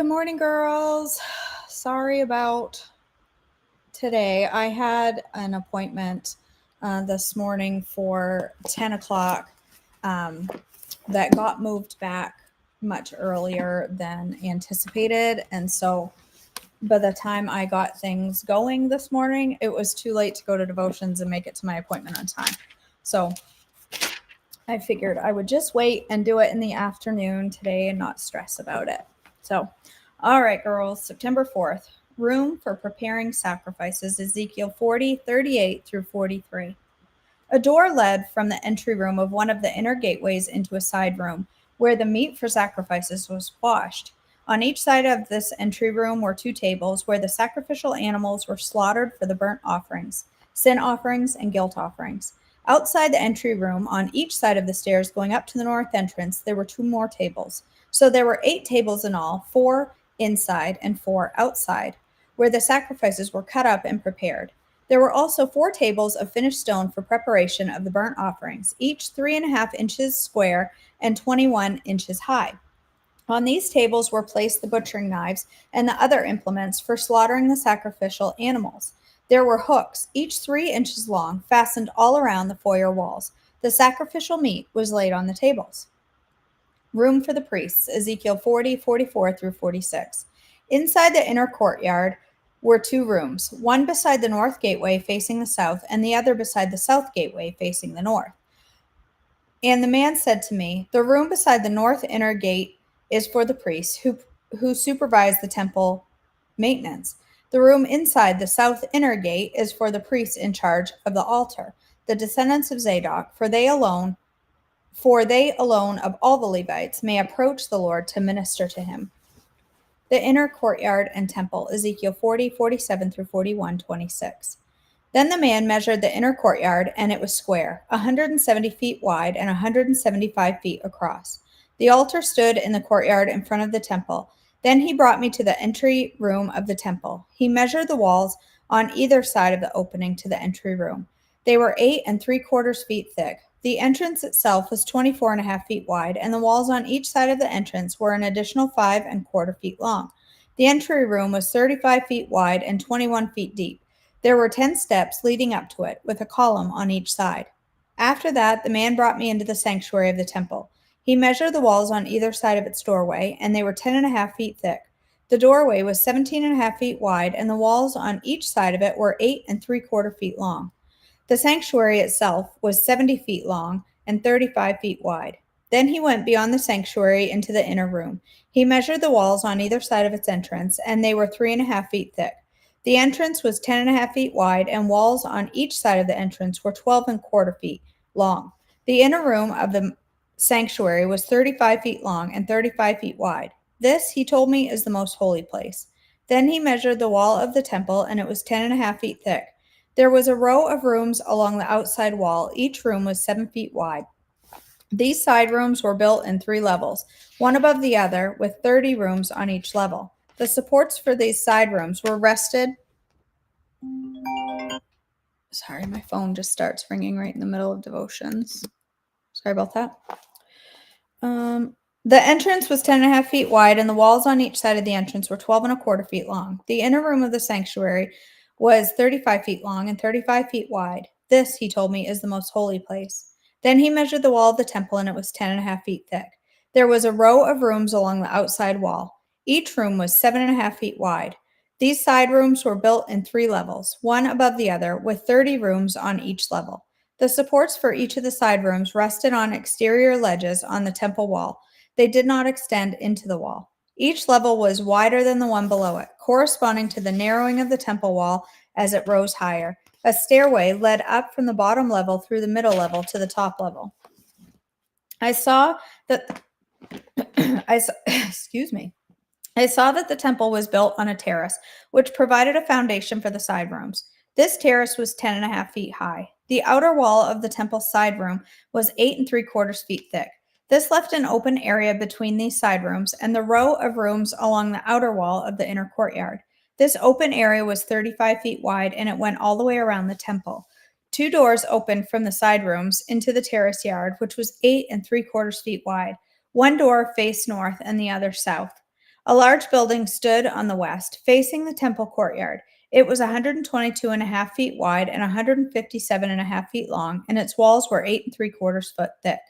Good morning, girls. Sorry about today. I had an appointment this morning for 10 o'clock that got moved back much earlier than anticipated. And so by the time I got things going this morning, it was too late to go to devotions and make it to my appointment on time. So I figured I would just wait and do it in the afternoon today and not stress about it. So, all right, girls, September 4th, room for preparing sacrifices, Ezekiel 40:38 through 43. A door led from the entry room of one of the inner gateways into a side room where the meat for sacrifices was washed. On each side of this entry room were two tables where the sacrificial animals were slaughtered for the burnt offerings, sin offerings, and guilt offerings. Outside the entry room, on each side of the stairs going up to the north entrance, there were two more tables. So there were 8 tables in all, 4 inside and 4 outside, where the sacrifices were cut up and prepared. There were also 4 tables of finished stone for preparation of the burnt offerings, each 3.5 inches square and 21 inches high. On these tables were placed the butchering knives and the other implements for slaughtering the sacrificial animals. There were hooks, each 3 inches long, fastened all around the foyer walls. The sacrificial meat was laid on the tables. Room for the priests, Ezekiel 40:44 through 46. Inside the inner courtyard were 2 rooms, one beside the north gateway facing the south, and the other beside the south gateway facing the north. And the man said to me, the room beside the north inner gate is for the priests who supervise the temple maintenance. The room inside the south inner gate is for the priests in charge of the altar, the descendants of Zadok, for they alone of all the Levites may approach the Lord to minister to him. The inner courtyard and temple, Ezekiel 40:47 through 41:26. Then the man measured the inner courtyard, and it was square, 170 feet wide and 175 feet across. The altar stood in the courtyard in front of the temple. Then he brought me to the entry room of the temple. He measured the walls on either side of the opening to the entry room. They were 8.75 feet thick. The entrance itself was 24.5 feet wide, and the walls on each side of the entrance were an additional 5.25 feet long. The entry room was 35 feet wide and 21 feet deep. There were 10 steps leading up to it, with a column on each side. After that, the man brought me into the sanctuary of the temple. He measured the walls on either side of its doorway, and they were 10.5 feet thick. The doorway was 17.5 feet wide, and the walls on each side of it were 8.75 feet long. The sanctuary itself was 70 feet long and 35 feet wide. Then he went beyond the sanctuary into the inner room. He measured the walls on either side of its entrance, and they were 3.5 feet thick. The entrance was 10.5 feet wide, and walls on each side of the entrance were 12.25 feet long. The inner room of the sanctuary was 35 feet long and 35 feet wide. This, he told me, is the most holy place. Then he measured the wall of the temple, and it was 10.5 feet thick. There was a row of rooms along the outside wall. Each room was 7 feet wide. These side rooms were built in 3 levels, one above the other, with 30 rooms on each level. The supports for these side rooms were rested. Sorry, my phone just starts ringing right in the middle of devotions. Sorry about that. The entrance was 10.5 feet wide, and the walls on each side of the entrance were 12.25 feet long. The inner room of the sanctuary was 35 feet long and 35 feet wide. This, he told me, is the most holy place. Then he measured the wall of the temple, and it was 10.5 feet thick. There was a row of rooms along the outside wall. Each room was 7.5 feet wide. These side rooms were built in 3 levels, one above the other, with 30 rooms on each level. The supports for each of the side rooms rested on exterior ledges on the temple wall. They did not extend into the wall. Each level was wider than the one below it, corresponding to the narrowing of the temple wall as it rose higher. A stairway led up from the bottom level through the middle level to the top level. I saw that excuse me. I saw that the temple was built on a terrace, which provided a foundation for the side rooms. This terrace was 10.5 feet high. The outer wall of the temple's side room was 8.75 feet thick. This left an open area between these side rooms and the row of rooms along the outer wall of the inner courtyard. This open area was 35 feet wide, and it went all the way around the temple. 2 doors opened from the side rooms into the terrace yard, which was 8.75 feet wide. One door faced north and the other south. A large building stood on the west, facing the temple courtyard. It was 122.5 feet wide and 157.5 feet long, and its walls were 8 3/4 foot thick.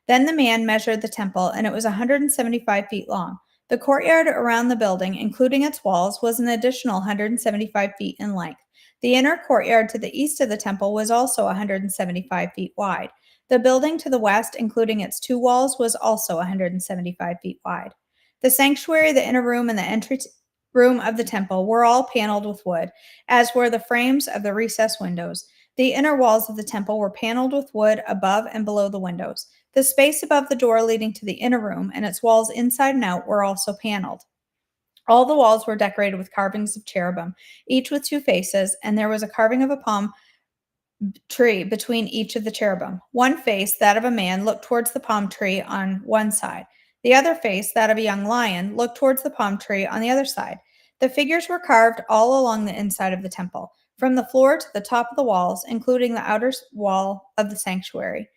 Then the man measured the temple, and it was 175 feet long. The courtyard around the building, including its walls, was an additional 175 feet in length. The inner courtyard to the east of the temple was also 175 feet wide. The building to the west, including its two walls, was also 175 feet wide. The sanctuary, the inner room, and the entry room of the temple were all paneled with wood, as were the frames of the recessed windows. The inner walls of the temple were paneled with wood above and below the windows. The space above the door leading to the inner room and its walls inside and out were also paneled. All the walls were decorated with carvings of cherubim, each with two faces, and there was a carving of a palm tree between each of the cherubim. One face, that of a man, looked towards the palm tree on one side. The other face, that of a young lion, looked towards the palm tree on the other side. The figures were carved all along the inside of the temple, from the floor to the top of the walls, including the outer wall of the sanctuary.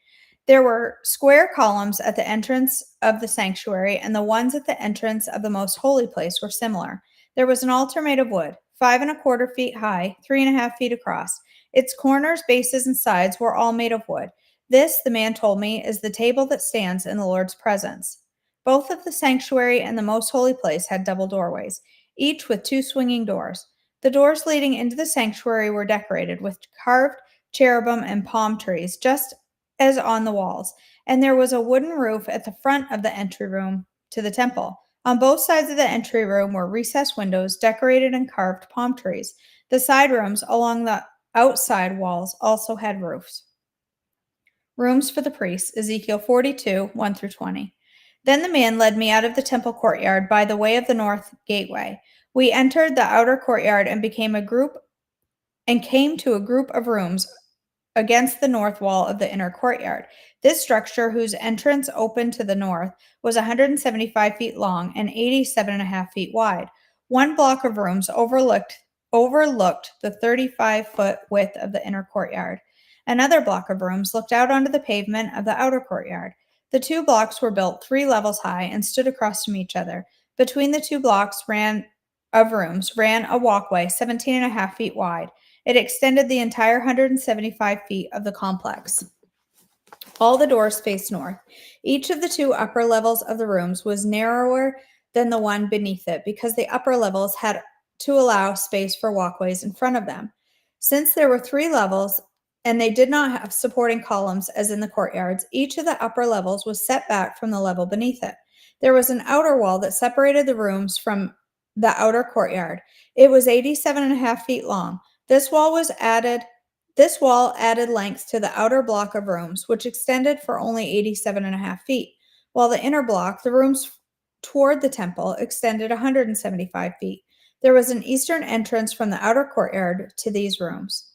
There were square columns at the entrance of the sanctuary, and the ones at the entrance of the most holy place were similar. There was an altar made of wood, 5 1/4 feet high, 3.5 feet across. Its corners, bases, and sides were all made of wood. This, the man told me, is the table that stands in the Lord's presence. Both of the sanctuary and the most holy place had double doorways, each with two swinging doors. The doors leading into the sanctuary were decorated with carved cherubim and palm trees, just as on the walls, and there was a wooden roof at the front of the entry room to the temple. On both sides of the entry room were recessed windows decorated and carved palm trees. The side rooms along the outside walls also had roofs. Rooms for the priests, Ezekiel 42, 1-20. Then the man led me out of the temple courtyard by the way of the north gateway. We entered the outer courtyard and came to a group of rooms against the north wall of the inner courtyard. This structure, whose entrance opened to the north, was 175 feet long and 87.5 feet wide. One block of rooms overlooked the 35-foot width of the inner courtyard. Another block of rooms looked out onto the pavement of the outer courtyard. The two blocks were built 3 levels high and stood across from each other. Between the two blocks of rooms ran a walkway 17.5 feet wide. It extended the entire 175 feet of the complex. All the doors faced north. Each of the 2 upper levels of the rooms was narrower than the one beneath it because the upper levels had to allow space for walkways in front of them. Since there were 3 levels and they did not have supporting columns as in the courtyards, each of the upper levels was set back from the level beneath it. There was an outer wall that separated the rooms from the outer courtyard. It was 87.5 feet long. This wall added length to the outer block of rooms, which extended for only 87.5 feet, while the inner block, the rooms toward the temple, extended 175 feet. There was an eastern entrance from the outer courtyard to these rooms.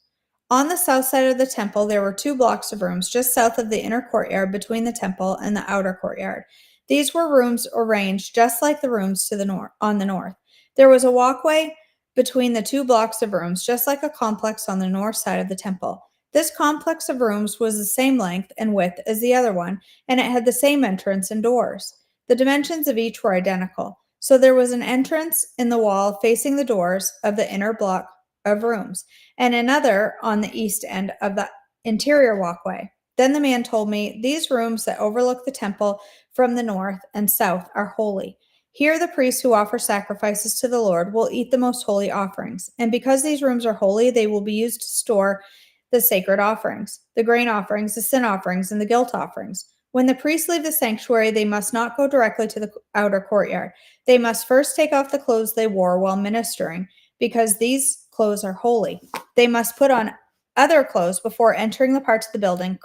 On the south side of the temple, there were 2 blocks of rooms just south of the inner courtyard between the temple and the outer courtyard. These were rooms arranged just like the rooms to the on the north. There was a walkway between the 2 blocks of rooms, just like a complex on the north side of the temple. This complex of rooms was the same length and width as the other one, and it had the same entrance and doors. The dimensions of each were identical, so there was an entrance in the wall facing the doors of the inner block of rooms, and another on the east end of the interior walkway. Then the man told me, "These rooms that overlook the temple from the north and south are holy. Here the priests who offer sacrifices to the Lord will eat the most holy offerings. And because these rooms are holy, they will be used to store the sacred offerings, the grain offerings, the sin offerings, and the guilt offerings. When the priests leave the sanctuary, they must not go directly to the outer courtyard. They must first take off the clothes they wore while ministering, because these clothes are holy. They must put on other clothes before entering the parts of the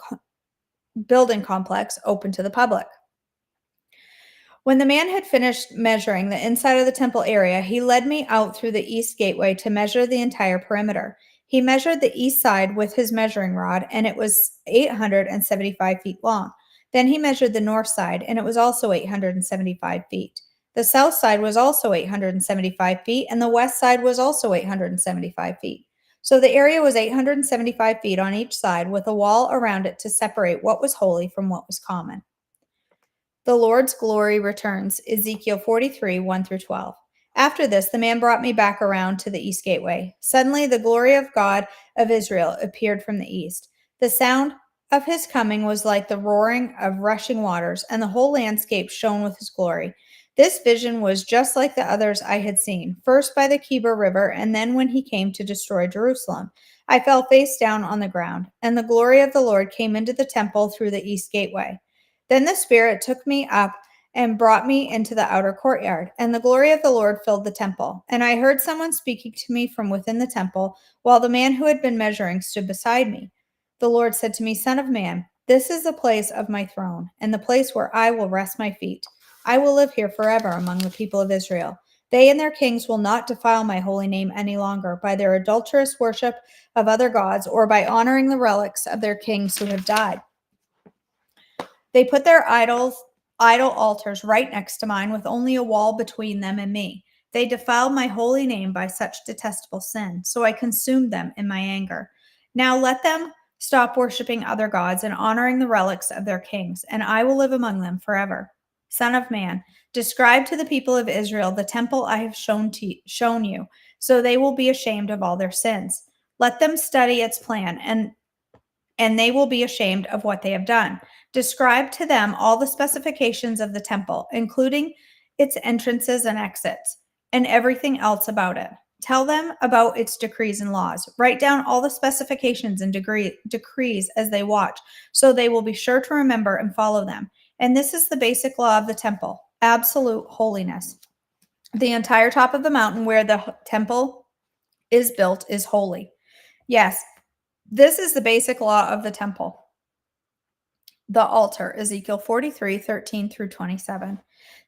building complex open to the public." When the man had finished measuring the inside of the temple area, he led me out through the east gateway to measure the entire perimeter. He measured the east side with his measuring rod, and it was 875 feet long. Then he measured the north side, and it was also 875 feet. The south side was also 875 feet, and the west side was also 875 feet. So the area was 875 feet on each side, with a wall around it to separate what was holy from what was common. The Lord's glory returns. Ezekiel 43, 1 through 12. After this, the man brought me back around to the east gateway. Suddenly, the glory of God of Israel appeared from the east. The sound of his coming was like the roaring of rushing waters, and the whole landscape shone with his glory. This vision was just like the others I had seen, first by the Kebur River, and then when he came to destroy Jerusalem. I fell face down on the ground, and the glory of the Lord came into the temple through the east gateway. Then the Spirit took me up and brought me into the outer courtyard, and the glory of the Lord filled the temple. And I heard someone speaking to me from within the temple, while the man who had been measuring stood beside me. The Lord said to me, Son of man, this is the place of my throne, and the place where I will rest my feet. I will live here forever among the people of Israel. They and their kings will not defile my holy name any longer by their adulterous worship of other gods or by honoring the relics of their kings who have died. They put their idol altars right next to mine with only a wall between them and me. They defiled my holy name by such detestable sin, so I consumed them in my anger. Now let them stop worshiping other gods and honoring the relics of their kings, and I will live among them forever. Son of man, describe to the people of Israel the temple I have shown you, so they will be ashamed of all their sins. Let them study its plan, and they will be ashamed of what they have done. Describe to them all the specifications of the temple, including its entrances and exits, and everything else about it. Tell them about its decrees and laws. Write down all the specifications and decrees as they watch, so they will be sure to remember and follow them. And this is the basic law of the temple: absolute holiness. The entire top of the mountain where the temple is built is holy. Yes, this is the basic law of the temple. The altar, Ezekiel 43, 13 through 27.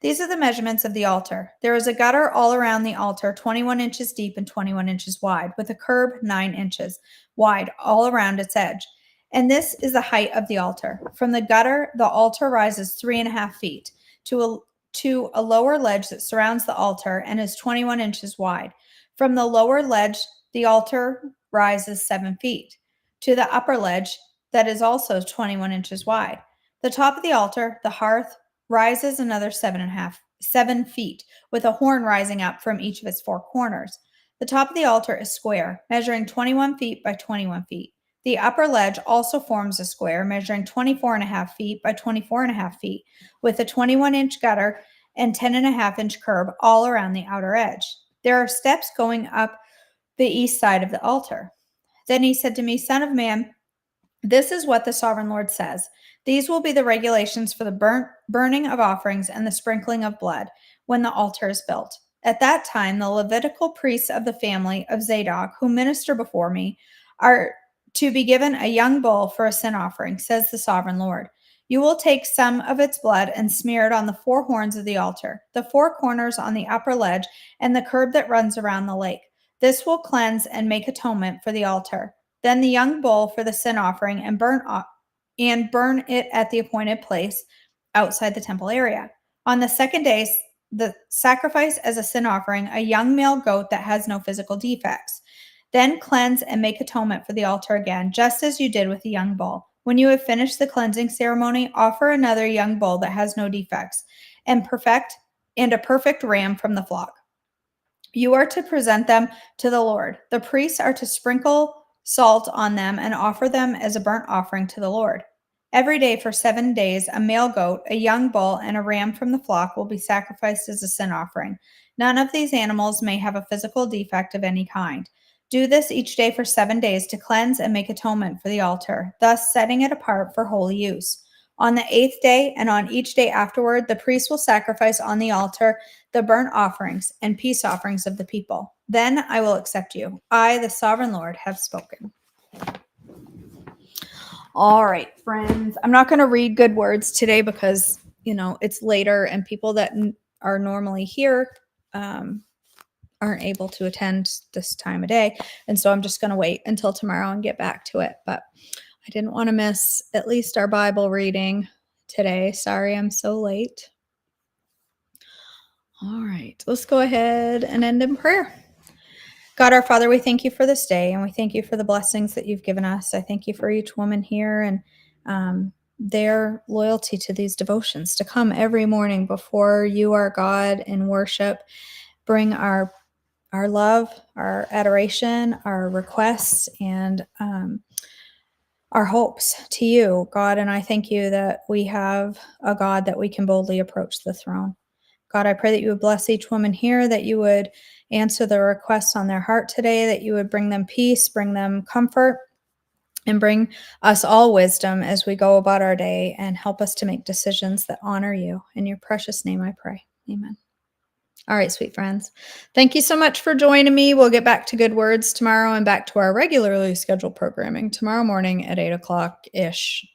These are the measurements of the altar. There is a gutter all around the altar, 21 inches deep and 21 inches wide, with a curb 9 inches wide all around its edge. And this is the height of the altar. From the gutter, the altar rises 3.5 feet to a lower ledge that surrounds the altar and is 21 inches wide. From the lower ledge, the altar rises 7 feet to the upper ledge that is also 21 inches wide. The top of the altar, the hearth, rises another 7 feet, with a horn rising up from each of its 4 corners. The top of the altar is square, measuring 21 feet by 21 feet. The upper ledge also forms a square, measuring 24.5 feet by 24.5 feet, with a 21-inch gutter and 10.5-inch curb all around the outer edge. There are steps going up the east side of the altar. Then he said to me, Son of man, this is what the sovereign Lord says. These will be the regulations for the burning of offerings and the sprinkling of blood when the altar is built. At that time, the Levitical priests of the family of Zadok, who minister before me, are to be given a young bull for a sin offering, says the sovereign Lord. You will take some of its blood and smear it on the 4 horns of the altar, the 4 corners on the upper ledge, and the curb that runs around the lake. This will cleanse and make atonement for the altar. Then the young bull for the sin offering and burn it at the appointed place outside the temple area. On the second day, the sacrifice as a sin offering a young male goat that has no physical defects. Then cleanse and make atonement for the altar again, just as you did with the young bull. When you have finished the cleansing ceremony, offer another young bull that has no defects, and a perfect ram from the flock. You are to present them to the Lord. The priests are to sprinkle salt on them and offer them as a burnt offering to the Lord. Every day for 7 days, a male goat, a young bull, and a ram from the flock will be sacrificed as a sin offering. None of these animals may have a physical defect of any kind. Do this each day for 7 days to cleanse and make atonement for the altar, thus setting it apart for holy use. On the 8th day and on each day afterward, the priest will sacrifice on the altar the burnt offerings and peace offerings of the people. Then I will accept you. I, the sovereign Lord, have spoken. All right, friends. I'm not going to read good words today because, it's later and people that are normally here aren't able to attend this time of day. And so I'm just going to wait until tomorrow and get back to it. But I didn't want to miss at least our Bible reading today. Sorry, I'm so late. All right, let's go ahead and end in prayer. God, our Father, we thank you for this day, and we thank you for the blessings that you've given us. I thank you for each woman here, and their loyalty to these devotions, to come every morning before you, our God, in worship, bring our love, our adoration, our requests, and our hopes to you, God. And I thank you that we have a God that we can boldly approach the throne. God, I pray that you would bless each woman here, that you would answer the requests on their heart today, that you would bring them peace, bring them comfort, and bring us all wisdom as we go about our day, and help us to make decisions that honor you. In your precious name I pray. Amen. All right, sweet friends. Thank you so much for joining me. We'll get back to Good Words tomorrow and back to our regularly scheduled programming tomorrow morning at 8 o'clock-ish